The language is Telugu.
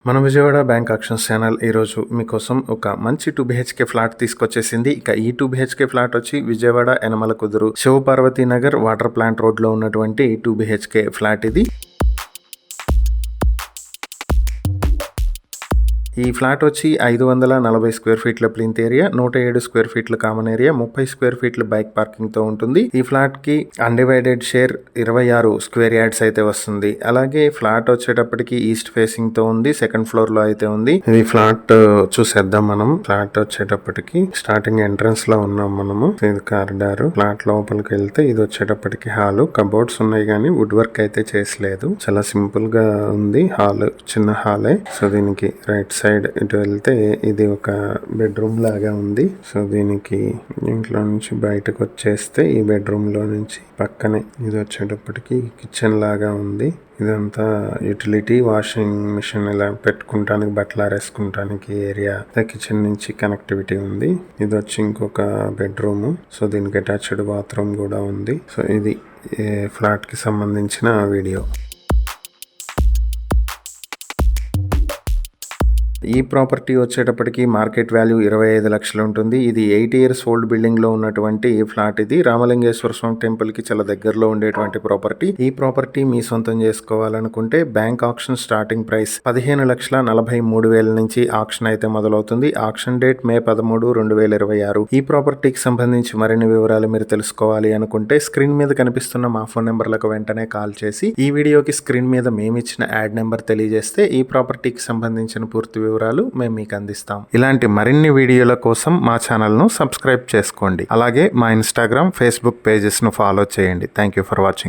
మన విజయవాడ బ్యాంక్ ఆక్షన్స్ ఛానల్ ఈరోజు మీకోసం ఒక మంచి 2 BHK ఫ్లాట్ తీసుకొచ్చేసింది. ఇక ఈ 2 BHK ఫ్లాట్ వచ్చి విజయవాడ యనమల కుదురు Shivaparvati Nagar water plant road లో ఉన్నటువంటి 2 BHK ఫ్లాట్ ఇది. ఈ ఫ్లాట్ వచ్చి 540 స్క్వేర్ ఫీట్ల ప్లింత్ ఏరియా, 107 స్క్వేర్ ఫీట్ల కామన్ ఏరియా, 30 స్క్వేర్ ఫీట్ల బైక్ పార్కింగ్ తో ఉంటుంది. ఈ ఫ్లాట్ కి అన్డివైడెడ్ షేర్ 26 స్క్వేర్ యార్డ్స్ అయితే వస్తుంది. అలాగే ఫ్లాట్ వచ్చేటప్పటికి ఈస్ట్ ఫేసింగ్ తో ఉంది, సెకండ్ ఫ్లోర్ లో అయితే ఉంది. ఈ ఫ్లాట్ చూసేద్దాం మనం. ఫ్లాట్ వచ్చేటప్పటికి స్టార్టింగ్ ఎంట్రన్స్ లో ఉన్నాం మనము. ఇది కారిడార్. ఫ్లాట్ లోపలికి వెళ్తే ఇది వచ్చేటప్పటికి హాల్. కబోర్డ్స్ ఉన్నాయి కానీ వుడ్ వర్క్ అయితే చేసలేదు. చాలా సింపుల్ గా ఉంది హాల్, చిన్న హాలే. సో దీనికి రైట్ సైడ్ ఇటు వెళ్తే ఇది ఒక బెడ్రూమ్ లాగా ఉంది. సో దీనికి ఇంట్లో నుంచి బయటకు వచ్చేస్తే ఈ బెడ్రూమ్ లో నుంచి పక్కనే ఇది వచ్చేటప్పటికి కిచెన్ లాగా ఉంది. ఇదంతా యూటిలిటీ, వాషింగ్ మిషన్ ఇలా పెట్టుకుంటానికి, బట్టలు ఆరేసుకుంటానికి ఏరియా. కిచెన్ నుంచి కనెక్టివిటీ ఉంది. ఇది వచ్చి ఇంకొక బెడ్రూమ్. సో దీనికి అటాచ్డ్ బాత్రూమ్ కూడా ఉంది. సో ఇది ఫ్లాట్ కి సంబంధించిన వీడియో. ఈ ప్రాపర్టీ వచ్చేటప్పటికి మార్కెట్ వాల్యూ 25 లక్షలు ఉంటుంది. ఇది 8 years ఓల్డ్ బిల్డింగ్ లో ఉన్నటువంటి ఫ్లాట్ ఇది. రామలింగేశ్వర స్వామి టెంపుల్ కి చాలా దగ్గరలో ఉండేటువంటి ప్రాపర్టీ. ఈ ప్రాపర్టీ మీ సొంతం చేసుకోవాలనుకుంటే బ్యాంక్ ఆక్షన్ స్టార్టింగ్ ప్రైస్ 15,43,000 నుంచి ఆక్షన్ అయితే మొదలవుతుంది. Auction date May 13, 2026. ఈ ప్రాపర్టీకి సంబంధించి మరిన్ని వివరాలు మీరు తెలుసుకోవాలి అనుకుంటే స్క్రీన్ మీద కనిపిస్తున్న మా ఫోన్ నెంబర్లకు వెంటనే కాల్ చేసి ఈ వీడియోకి స్క్రీన్ మీద మేమిచ్చిన యాడ్ నెంబర్ తెలియజేస్తే ఈ ప్రాపర్టీకి సంబంధించిన పూర్తి వివరాలు మేము మీకు అందిస్తాం. ఇలాంటి మరిన్ని వీడియోల కోసం మా ఛానల్ ను సబ్స్క్రైబ్ చేసుకోండి. అలాగే మా ఇన్స్టాగ్రామ్, ఫేస్బుక్ పేజెస్ ను ఫాలో చేయండి. Thank you for watching.